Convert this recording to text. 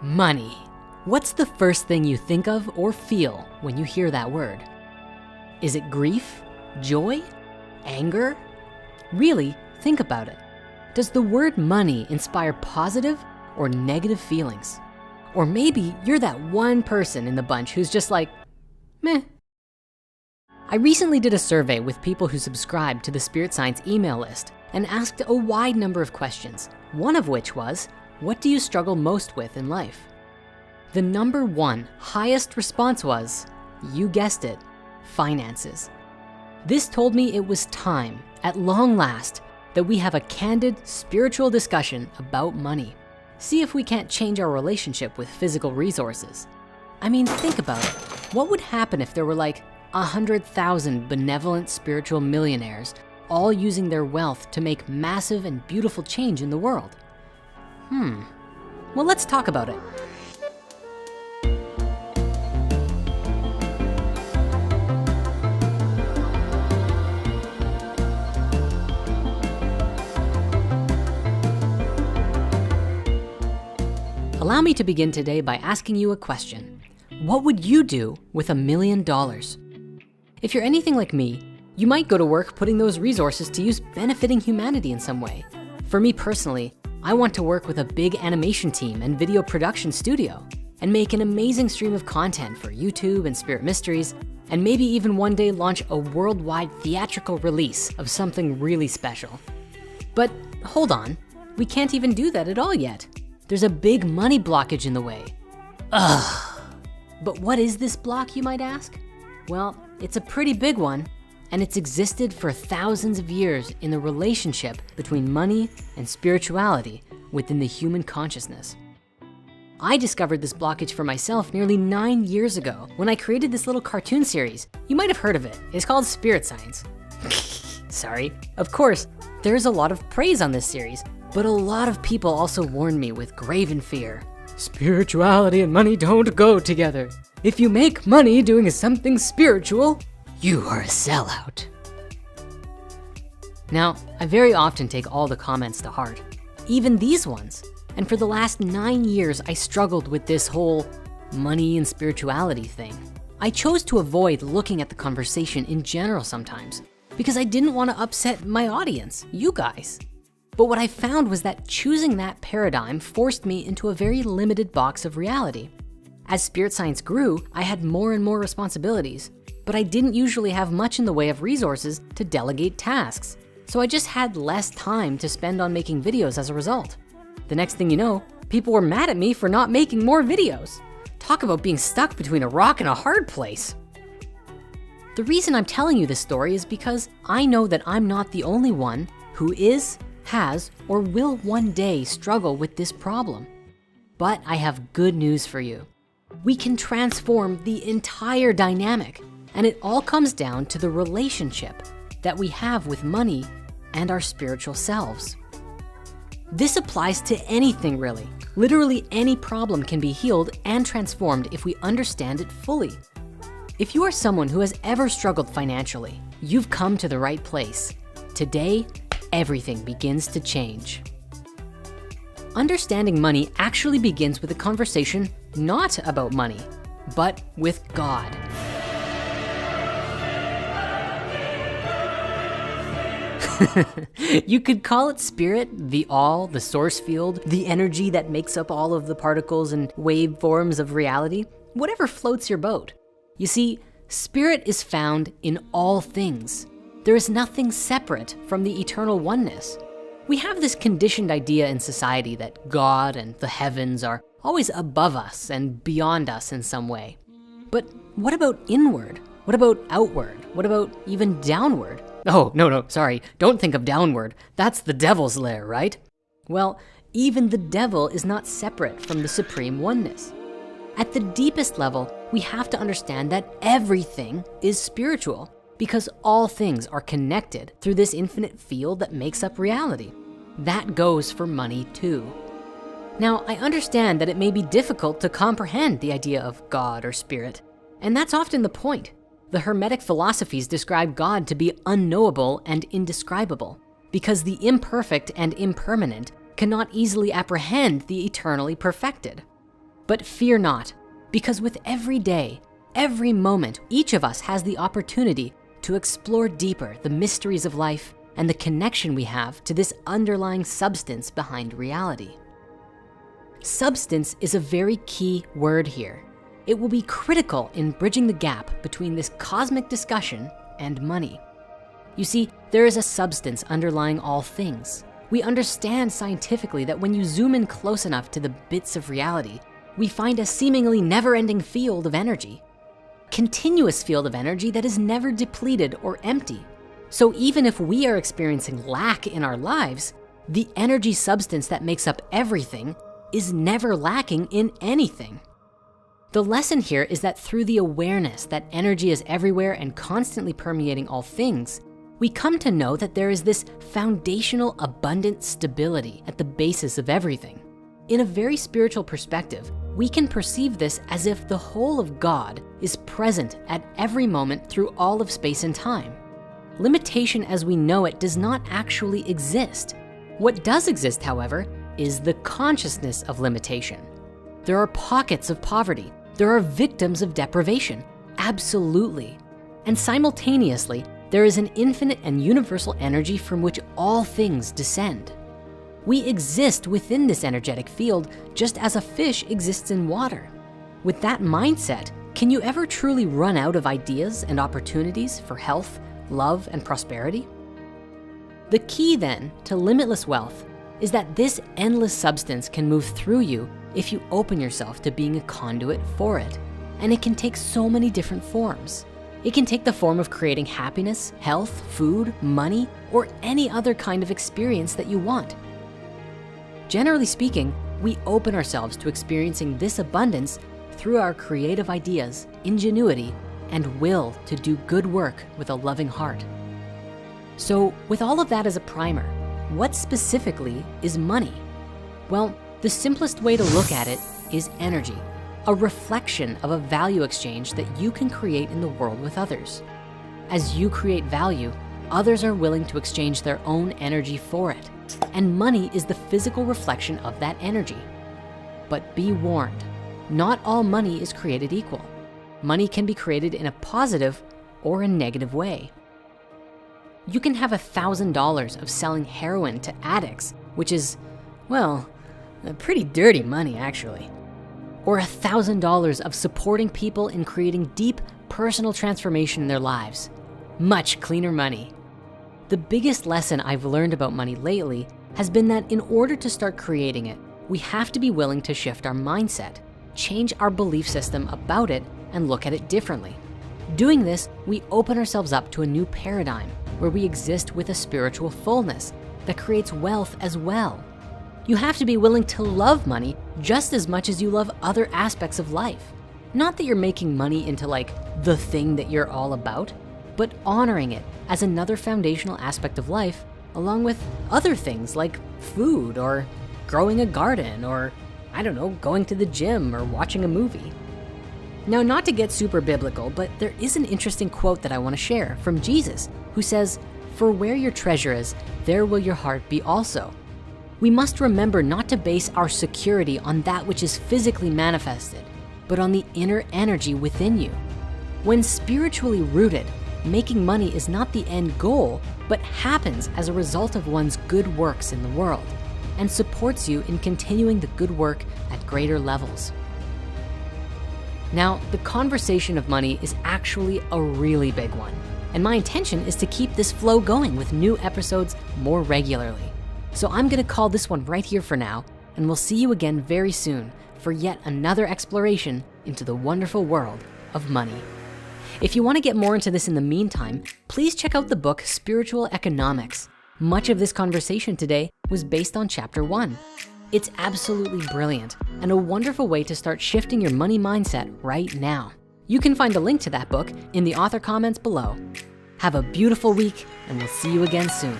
Money. What's the first thing you think of or feel when you hear that word? Is it grief, joy, anger? Really, think about it. Does the word money inspire positive or negative feelings? Or maybe you're that one person in the bunch who's just like, meh. I recently did a survey with people who subscribed to the Spirit Science email list and asked a wide number of questions, one of which was, what do you struggle most with in life? The number one highest response was, you guessed it, finances. This told me it was time, at long last, that we have a candid spiritual discussion about money. See if we can't change our relationship with physical resources. I mean, think about it. What would happen if there were like 100,000 benevolent spiritual millionaires all using their wealth to make massive and beautiful change in the world? Well, let's talk about it. Allow me to begin today by asking you a question. What would you do with $1 million? If you're anything like me, you might go to work putting those resources to use benefiting humanity in some way. For me personally, I want to work with a big animation team and video production studio and make an amazing stream of content for YouTube and Spirit Mysteries, and maybe even one day launch a worldwide theatrical release of something really special. But hold on, we can't even do that at all yet. There's a big money blockage in the way. Ugh. But what is this block, you might ask? Well, it's a pretty big one, and it's existed for thousands of years in the relationship between money and spirituality within the human consciousness. I discovered this blockage for myself nearly 9 years ago when I created this little cartoon series. You might have heard of it. It's called Spirit Science. Sorry. Of course, there's a lot of praise on this series, but a lot of people also warned me with graven fear. Spirituality and money don't go together. If you make money doing something spiritual, you are a sellout. Now, I very often take all the comments to heart, even these ones. And for the last 9 years, I struggled with this whole money and spirituality thing. I chose to avoid looking at the conversation in general sometimes because I didn't want to upset my audience, you guys. But what I found was that choosing that paradigm forced me into a very limited box of reality. As Spirit Science grew, I had more and more responsibilities, but I didn't usually have much in the way of resources to delegate tasks. So I just had less time to spend on making videos as a result. The next thing you know, people were mad at me for not making more videos. Talk about being stuck between a rock and a hard place. The reason I'm telling you this story is because I know that I'm not the only one who is, has, or will one day struggle with this problem. But I have good news for you. We can transform the entire dynamic, and it all comes down to the relationship that we have with money and our spiritual selves. This applies to anything really. Literally any problem can be healed and transformed if we understand it fully. If you are someone who has ever struggled financially, you've come to the right place. Today, everything begins to change. Understanding money actually begins with a conversation not about money, but with God. You could call it spirit, the all, the source field, the energy that makes up all of the particles and waveforms of reality, whatever floats your boat. You see, spirit is found in all things. There is nothing separate from the eternal oneness. We have this conditioned idea in society that God and the heavens are always above us and beyond us in some way. But what about inward? What about outward? What about even downward? Oh, no, sorry, don't think of downward. That's the devil's lair, right? Well, even the devil is not separate from the supreme oneness. At the deepest level, we have to understand that everything is spiritual because all things are connected through this infinite field that makes up reality. That goes for money too. Now, I understand that it may be difficult to comprehend the idea of God or spirit, and that's often the point. The Hermetic philosophies describe God to be unknowable and indescribable because the imperfect and impermanent cannot easily apprehend the eternally perfected. But fear not, because with every day, every moment, each of us has the opportunity to explore deeper the mysteries of life and the connection we have to this underlying substance behind reality. Substance is a very key word here. It will be critical in bridging the gap between this cosmic discussion and money. You see, there is a substance underlying all things. We understand scientifically that when you zoom in close enough to the bits of reality, we find a seemingly never-ending field of energy. Continuous field of energy that is never depleted or empty. So even if we are experiencing lack in our lives, the energy substance that makes up everything is never lacking in anything. The lesson here is that through the awareness that energy is everywhere and constantly permeating all things, we come to know that there is this foundational abundant stability at the basis of everything. In a very spiritual perspective, we can perceive this as if the whole of God is present at every moment through all of space and time. Limitation as we know it does not actually exist. What does exist, however, is the consciousness of limitation. There are pockets of poverty. There are victims of deprivation, absolutely. And simultaneously, there is an infinite and universal energy from which all things descend. We exist within this energetic field just as a fish exists in water. With that mindset, can you ever truly run out of ideas and opportunities for health, love, and prosperity? The key then to limitless wealth is that this endless substance can move through you if you open yourself to being a conduit for it. And it can take so many different forms. It can take the form of creating happiness, health, food, money, or any other kind of experience that you want. Generally speaking, we open ourselves to experiencing this abundance through our creative ideas, ingenuity, and will to do good work with a loving heart. So with all of that as a primer, what specifically is money? Well, the simplest way to look at it is energy, a reflection of a value exchange that you can create in the world with others. As you create value, others are willing to exchange their own energy for it, and money is the physical reflection of that energy. But be warned, not all money is created equal. Money can be created in a positive or a negative way. You can have $1,000 of selling heroin to addicts, which is, well, pretty dirty money actually. Or $1,000 of supporting people in creating deep personal transformation in their lives. Much cleaner money. The biggest lesson I've learned about money lately has been that in order to start creating it, we have to be willing to shift our mindset, change our belief system about it, and look at it differently. Doing this, we open ourselves up to a new paradigm where we exist with a spiritual fullness that creates wealth as well. You have to be willing to love money just as much as you love other aspects of life. Not that you're making money into like the thing that you're all about, but honoring it as another foundational aspect of life, along with other things like food or growing a garden or, I don't know, going to the gym or watching a movie. Now, not to get super biblical, but there is an interesting quote that I wanna share from Jesus, who says, "For where your treasure is, there will your heart be also." We must remember not to base our security on that which is physically manifested, but on the inner energy within you. When spiritually rooted, making money is not the end goal, but happens as a result of one's good works in the world and supports you in continuing the good work at greater levels. Now, the conversation of money is actually a really big one, and my intention is to keep this flow going with new episodes more regularly. So I'm gonna call this one right here for now, and we'll see you again very soon for yet another exploration into the wonderful world of money. If you wanna get more into this in the meantime, please check out the book, Spiritual Economics. Much of this conversation today was based on chapter 1. It's absolutely brilliant and a wonderful way to start shifting your money mindset right now. You can find a link to that book in the author comments below. Have a beautiful week, and we'll see you again soon.